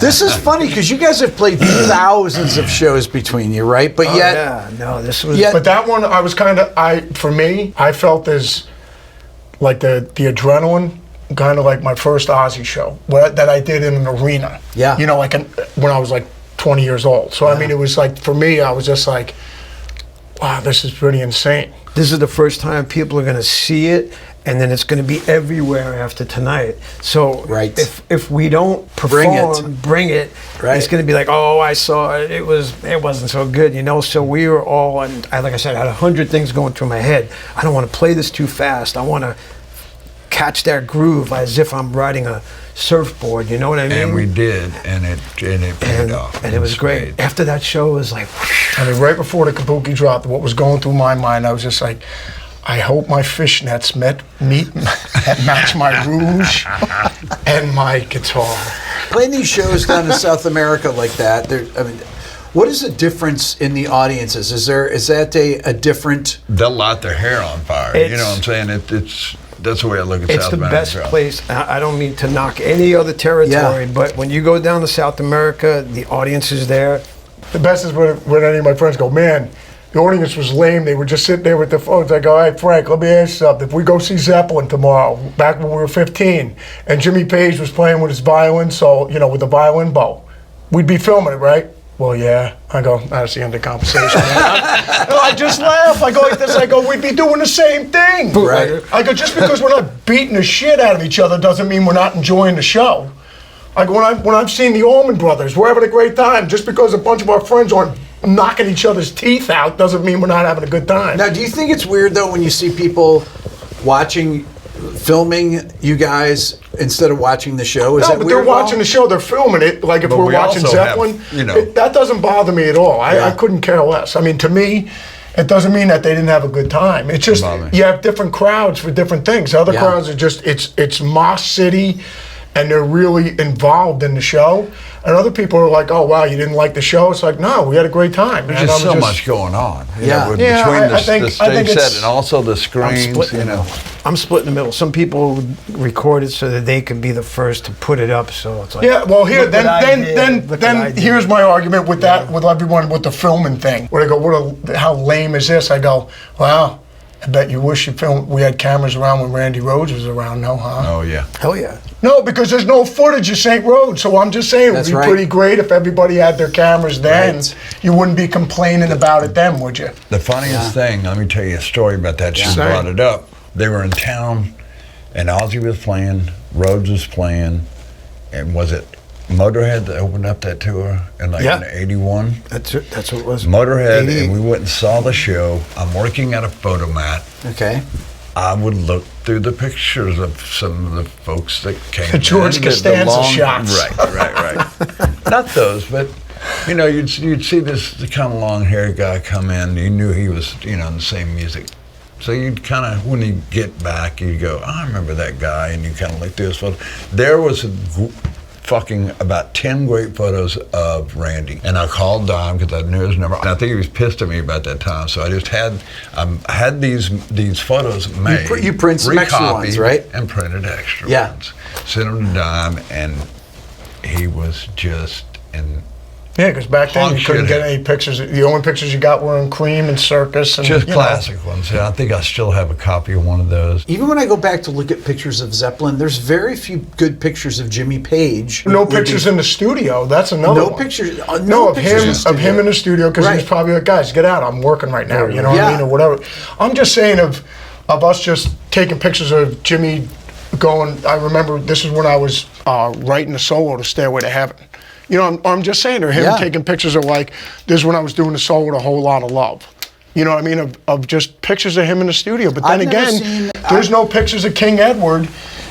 This is funny because you guys have played thousands of shows between you, right? But yet, yeah, no, this was. But that one, I was kind of, for me, I felt as like the adrenaline, kind of like my first Ozzy show that I did in an arena. Yeah. You know, like when I was like 20 years old. So I mean, it was like, for me, I was just like, wow, this is pretty insane. This is the first time people are going to see it, and then it's going to be everywhere after tonight. So if we don't perform, bring it, it's going to be like, oh, I saw it. It wasn't so good, you know. So we were all, and like I said, I had 100 things going through my head. I don't want to play this too fast. I want to catch that groove as if I'm riding a surfboard, you know what I mean? And we did, and it paid off. And it was great. After that show, it was like, whoosh. I mean, right before the kabuki dropped, what was going through my mind, I was just like, I hope my fishnets match my rouge and my guitar. playing these shows down in South America like that, I mean, what is the difference in the audiences? Is that a different? They'll light their hair on fire. You know what I'm saying? That's the way I look at South America. It's the best place. I don't mean to knock any other territory, but when you go down to South America, the audience is there. The best is when any of my friends go, man, the audience was lame. They would just sit there with their phones. I go, all right, Frank, let me ask you something. If we go see Zeppelin tomorrow, back when we were 15, and Jimmy Page was playing with his violin, so, you know, with the violin bow, we'd be filming it, right? Well, yeah. I go, that's the end of the conversation. I just laugh. I go like this. I go, we'd be doing the same thing. Right. I go, just because we're not beating the shit out of each other doesn't mean we're not enjoying the show. I go, when I've seen the Allman Brothers, we're having a great time. Just because a bunch of our friends aren't knocking each other's teeth out doesn't mean we're not having a good time. Now, do you think it's weird, though, when you see people filming you guys instead of watching the show? Is that but weird? they're watching the show, they're filming it. Like if we're watching Zeppelin, that doesn't bother me at all. I couldn't care less. I mean, to me, it doesn't mean that they didn't have a good time. It's just you have different crowds for different things. Other crowds are just, it's Mosh City, and they're really involved in the show. And other people are like, oh, wow, you didn't like the show? It's like, no, we had a great time. There's just so much going on. Yeah. Between the stage set and also the screens, I'm split in the middle. Some people record it so that they can be the first to put it up. So it's like, well, here, then here's my argument with that, with everyone with the filming thing. Where they go, how lame is this? I go, wow, I bet you wish we had cameras around when Randy Rhoads was around, no, huh? Oh, yeah. Hell yeah. No, because there's no footage of St. Rhodes, so I'm just saying it would be pretty great if everybody had their cameras then. Right. You wouldn't be complaining about it then, would you? The funniest thing, let me tell you a story about that. She brought it up. They were in town, and Ozzy was playing, Rhodes was playing, and was it Motorhead that opened up that tour in in 81? That's what it was. Motorhead, and we went and saw the show. I'm working at a photomat. Okay. I would look through the pictures of some of the folks that came. The George Costanza shots. Right. Not those, but you'd see this kind of long-haired guy come in. You knew he was, in the same music. So you'd kind of, when you get back, you'd go, I remember that guy, and you kind of look through his photos. There was fucking about 10 great photos of Randy. And I called Don because I knew his number. And I think he was pissed at me about that time. So I just had these photos made. You print some extra ones, right? And printed extra ones. Sent them to Don, and he was just in. Yeah, because back then you couldn't get any pictures. The only pictures you got were in Cream and Circus. And, just classic ones. I think I still have a copy of one of those. Even when I go back to look at pictures of Zeppelin, there's very few good pictures of Jimmy Page. No pictures in the studio. That's another one. Pictures. No, of him in the studio, because he's probably like, guys, get out. I'm working right now. You know what I mean, or whatever. I'm just saying of us just taking pictures of Jimmy going. I remember this is when I was writing a solo to Stairway to Heaven. I'm just saying, or him taking pictures of this is when I was doing the solo with A Whole Lot of Love. You know what I mean? Of just pictures of him in the studio. But then again, there's no pictures of King Edward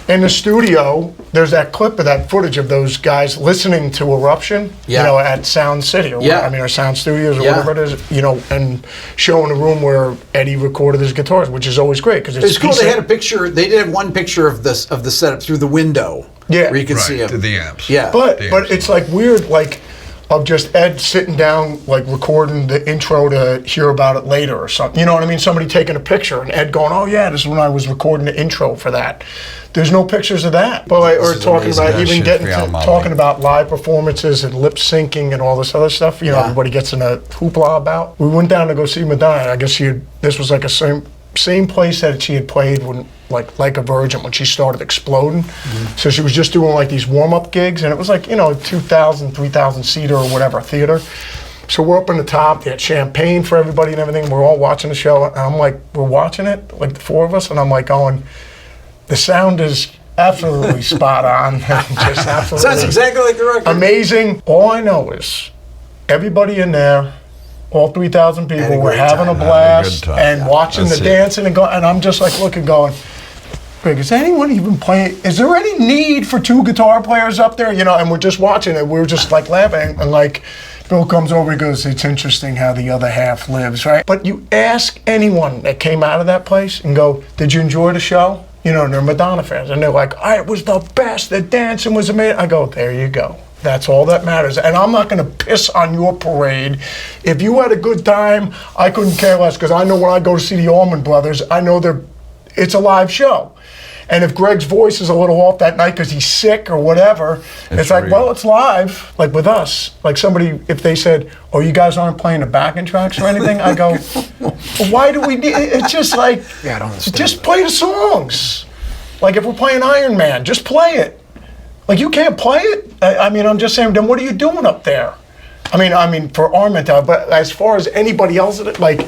in the studio. There's that clip of that footage of those guys listening to Eruption, at Sound City, or Sound Studios, or whatever it is, and showing the room where Eddie recorded his guitars, which is always great. Because it's cool. They had a picture. They did have one picture of the setup through the window. Yeah, where you can see him. To the amps. Yeah, but it's like weird. Like of just Ed sitting down, like recording the intro to hear about it later or something. You know what I mean? Somebody taking a picture and Ed going, "Oh yeah, this is when I was recording the intro for that." There's no pictures of that. But or talking about even getting to talking about live performances and lip syncing and all this other stuff. You know, everybody gets in a hoopla about. We went down to go see Madonna. I guess this was like a same place that she had played when like a Virgin when she started exploding. So she was just doing like these warm-up gigs, and it was like, you know, 2,000, 3,000 seater or whatever theater. So we're up in the top, they had champagne for everybody and everything. We're all watching the show, and I'm like, we're watching it, like the four of us, and I'm like going, the sound is absolutely spot on. Just absolutely sounds exactly like the record. Amazing. All I know is everybody in there, all 3,000 people were having a blast and watching the dancing and going, and I'm just like looking, going, Greg, is anyone even playing? Is there any need for two guitar players up there? You know, and we're just watching it. We're just like laughing, and like Bill comes over, he goes, "It's interesting how the other half lives, right?" But you ask anyone that came out of that place and go, "Did you enjoy the show?" You know, and they're Madonna fans, and they're like, "It was the best. The dancing was amazing." I go, "There you go. That's all that matters." And I'm not going to piss on your parade. If you had a good time, I couldn't care less, because I know when I go to see the Allman Brothers, I know it's a live show. And if Greg's voice is a little off that night because he's sick or whatever, it's like, well, it's live. Like with us, like somebody, if they said, "Oh, you guys aren't playing the backing tracks or anything," I go, well, why do we need, it's just like, I don't understand. Just play the songs. Like if we're playing Iron Man, just play it. Like you can't play it? I mean, I'm just saying, then what are you doing up there? I mean, for our mentality, but as far as anybody else, like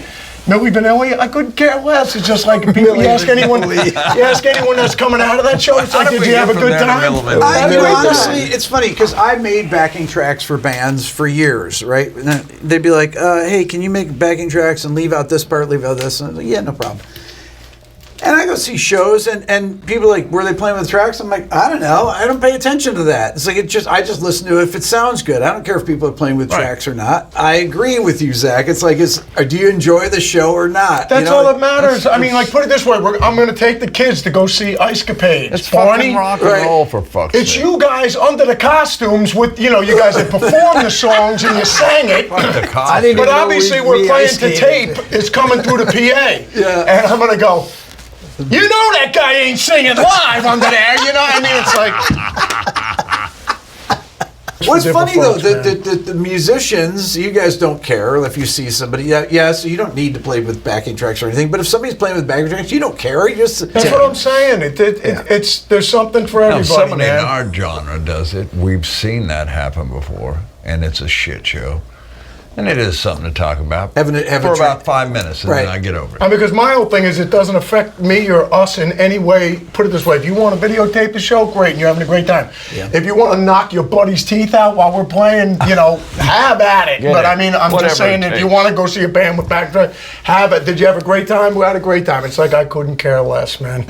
Milli Vanilli, I couldn't care less. It's just like people, you ask anyone that's coming out of that show, it's like, did you have a good time? Honestly, it's funny because I made backing tracks for bands for years, right? And they'd be like, "Hey, can you make backing tracks and leave out this part, leave out this?" And I was like, "Yeah, no problem." And I go see shows, and people are like, "Were they playing with tracks?" I'm like, "I don't know. I don't pay attention to that." It's like I just listen to it if it sounds good. I don't care if people are playing with tracks or not. I agree with you, Zakk. It's like, do you enjoy the show or not? That's all that matters. I mean, like, put it this way: I'm going to take the kids to go see Ice Capades. It's fucking rock and roll, for fuck's sake. It's you guys under the costumes with, you know, you guys that performed the songs and you sang it. But obviously, we're playing to tape. It's coming through the PA. And I'm going to go, "You know that guy ain't singing live under there," you know? I mean, it's like... What's funny, though, the musicians, you guys don't care if you see somebody. So you don't need to play with backing tracks or anything, but if somebody's playing with backing tracks, you don't care. You just... That's what I'm saying. There's something for everybody, somebody man. in our genre does it. We've seen that happen before, and it's a shit show. And it is something to talk about for about 5 minutes, and then I get over it. Because my whole thing is it doesn't affect me or us in any way. Put it this way, if you want to videotape the show, great, and you're having a great time. If you want to knock your buddy's teeth out while we're playing, you know, have at it. But I mean, I'm just saying, if you want to go see a band with back, have it. Did you have a great time? We had a great time. It's like I couldn't care less, man.